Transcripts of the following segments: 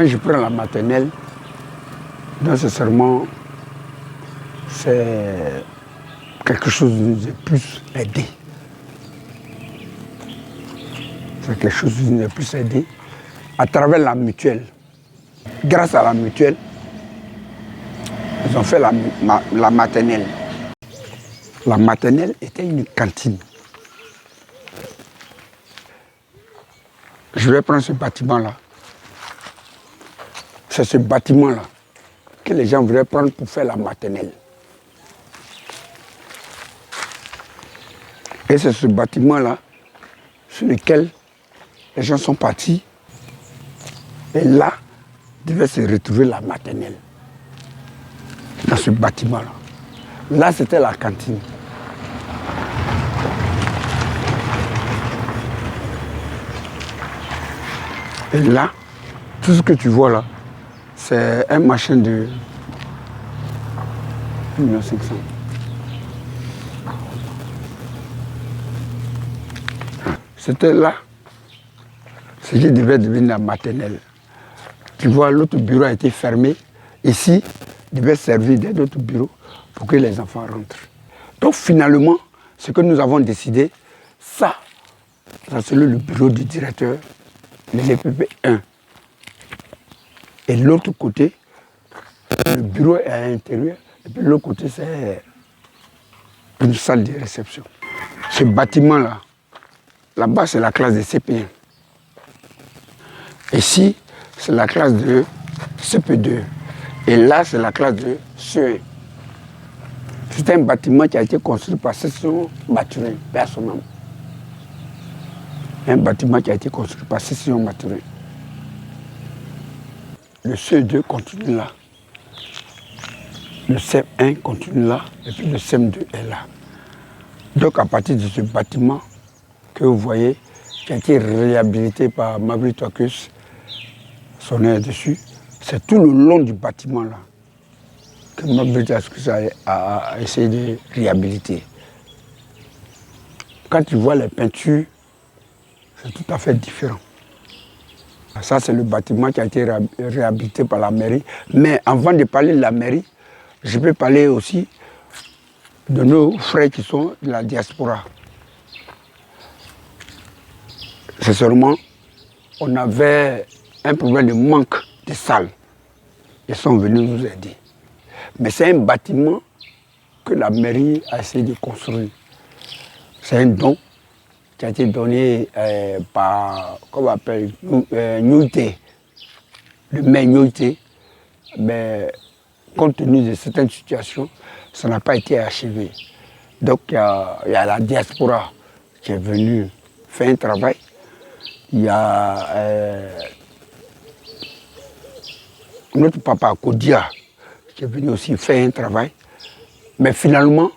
Quand je prends la maternelle, nécessairement, c'est quelque chose qui nous a plus aidé. C'est quelque chose qui nous a plus aidé à travers la mutuelle. Grâce à la mutuelle, ils ont fait la maternelle. La maternelle était une cantine. Je vais prendre ce bâtiment-là. C'est ce bâtiment-là que les gens voudraient prendre pour faire la maternelle. Et c'est ce bâtiment-là sur lequel les gens sont partis. Et là, devait se retrouver la maternelle. Dans ce bâtiment-là. Là, c'était la cantine. Et là, tout ce que tu vois là, c'est un machin de 1900. C'était là, ce qui devait devenir la maternelle. Tu vois, l'autre bureau a été fermé. Ici, il devait servir d'autres bureaux pour que les enfants rentrent. Donc finalement, ce que nous avons décidé, ça c'est le bureau du directeur, le LPP 1. Et l'autre côté, le bureau est à l'intérieur, et puis l'autre côté, c'est une salle de réception. Ce bâtiment-là, là-bas, c'est la classe de CP1. Ici, c'est la classe de CP2. Et là, c'est la classe de CE. C'est un bâtiment qui a été construit par Session Mathurin, personnellement. Un bâtiment qui a été construit par Session Mathurin. Le CE2 continue là. Le CM1 continue là. Et puis le CM2 est là. Donc à partir de ce bâtiment que vous voyez, qui a été réhabilité par Mabry Toakus, son air dessus, c'est tout le long du bâtiment là que Mabry Toakus a essayé de réhabiliter. Quand tu vois les peintures, c'est tout à fait différent. Ça, c'est le bâtiment qui a été réhabilité par la mairie. Mais avant de parler de la mairie, je peux parler aussi de nos frères qui sont de la diaspora. C'est seulement, on avait un problème de manque de salles. Ils sont venus nous aider. Mais c'est un bâtiment que la mairie a essayé de construire. C'est un don qui a été donné par, comment on appelle, Nyoute, le maire Nyoute. Mais compte tenu de certaines situations, ça n'a pas été achevé. Donc il y a la diaspora qui est venue faire un travail. Il y a notre papa Kodia qui est venu aussi faire un travail. Mais finalement,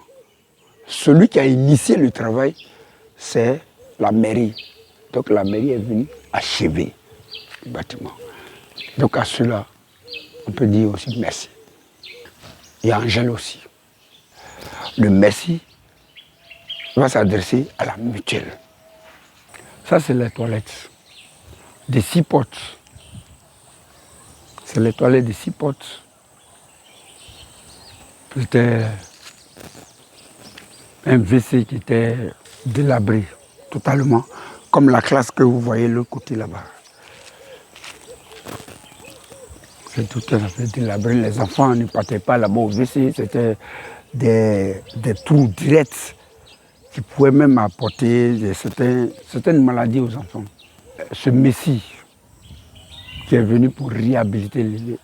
celui qui a initié le travail, c'est la mairie. Donc la mairie est venue achever le bâtiment. Donc à cela, on peut dire aussi merci. Il y a Angèle aussi. Le merci va s'adresser à la mutuelle. Ça, c'est les toilettes des 6 portes. C'est les toilettes des 6 portes. C'était un WC qui était délabré totalement, comme la classe que vous voyez de l'autre côté là-bas. C'est tout à fait délabré. Les enfants ne partaient pas là-bas au WC. C'était des trous directs qui pouvaient même apporter certaines maladies aux enfants. Ce messie qui est venu pour réhabiliter les élèves,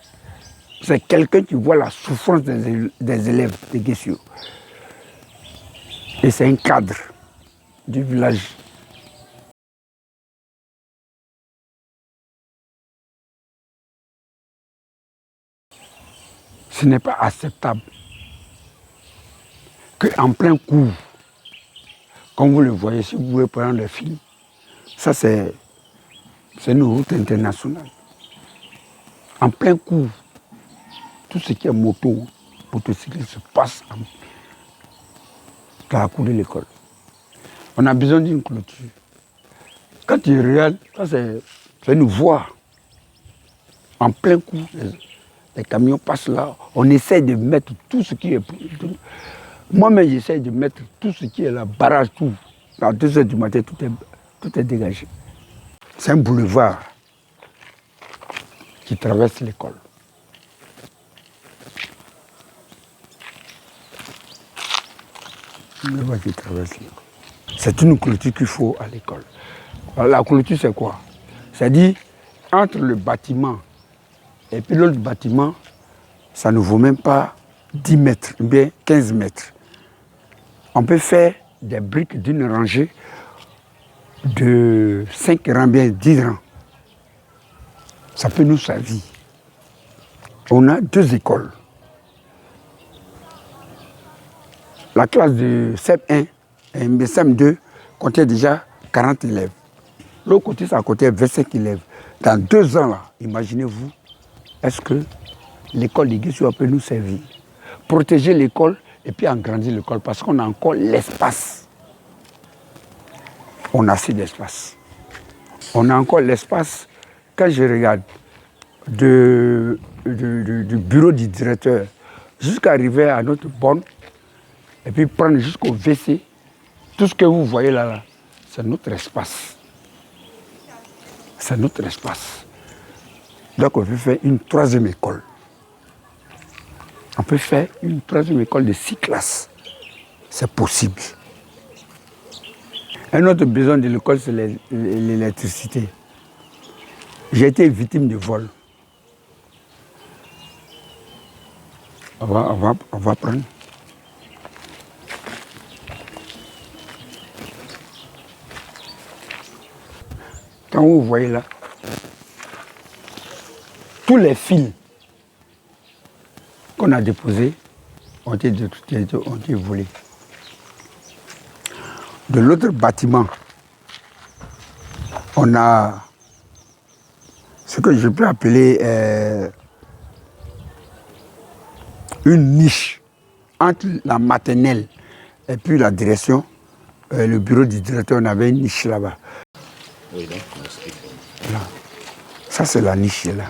c'est quelqu'un qui voit la souffrance des élèves de Guessio. Et c'est un cadre du village. Ce n'est pas acceptable qu'en plein cours, comme vous le voyez, si vous pouvez prendre le film, ça c'est une route internationale. En plein cours, tout ce qui est moto, motocycle se passe dans la cour de l'école. On a besoin d'une clôture. Quand tu regardes, ça c'est une voie. En plein coup, les camions passent là. On essaie de mettre tout ce qui est... Moi-même, j'essaie de mettre tout ce qui est là, barrage, tout. À 2 h du matin, tout est dégagé. C'est un boulevard qui traverse l'école. Un boulevard qui traverse l'école. C'est une clôture qu'il faut à l'école. La clôture, c'est quoi? C'est-à-dire, entre le bâtiment et puis l'autre bâtiment, ça ne vaut même pas 10 mètres, ou bien 15 mètres. On peut faire des briques d'une rangée de 5 rangs, bien 10 rangs. Ça peut nous servir. On a 2 écoles. La classe de CEP1 et CEP2 comptait déjà 40 élèves. L'autre côté, ça comptait 25 élèves. Dans 2 ans, là, imaginez-vous, est-ce que l'école de Guessua peut nous servir? Protéger l'école et puis agrandir l'école parce qu'on a encore l'espace. On a assez d'espace. On a encore l'espace. Quand je regarde du bureau du directeur jusqu'à arriver à notre borne et puis prendre jusqu'au WC, tout ce que vous voyez là, c'est notre espace. C'est notre espace. Donc on peut faire une 3e école. On peut faire une 3e école de 6 classes. C'est possible. Un autre besoin de l'école, c'est l'électricité. J'ai été victime de vol. On va prendre. Quand vous voyez là, tous les fils qu'on a déposés ont été volés. De l'autre bâtiment, on a ce que je peux appeler une niche entre la maternelle et puis la direction. Le bureau du directeur, on avait une niche là-bas. Oui, donc, là. Ça, c'est la niche là.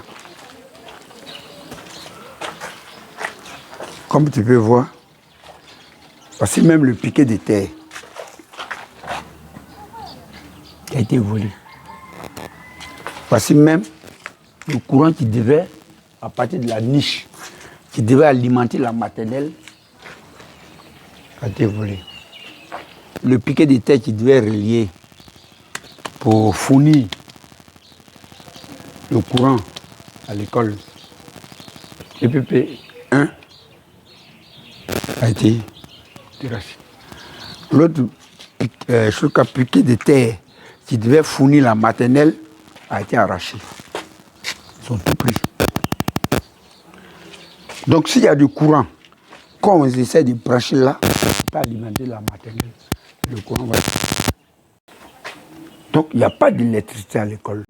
Comme tu peux voir, voici même le piquet de terre qui a été volé. Voici même le courant qui devait, à partir de la niche, qui devait alimenter la maternelle, a été volé. Le piquet de terre qui devait relier pour fournir le courant à l'école, EPP 1, a été déraché. L'autre piquet de terre qui devait fournir la maternelle a été arraché. Ils sont tout pris. Donc s'il y a du courant, quand on essaie de brancher là, on peut alimenter la maternelle. Le courant va... Donc il n'y a pas d'électricité à l'école.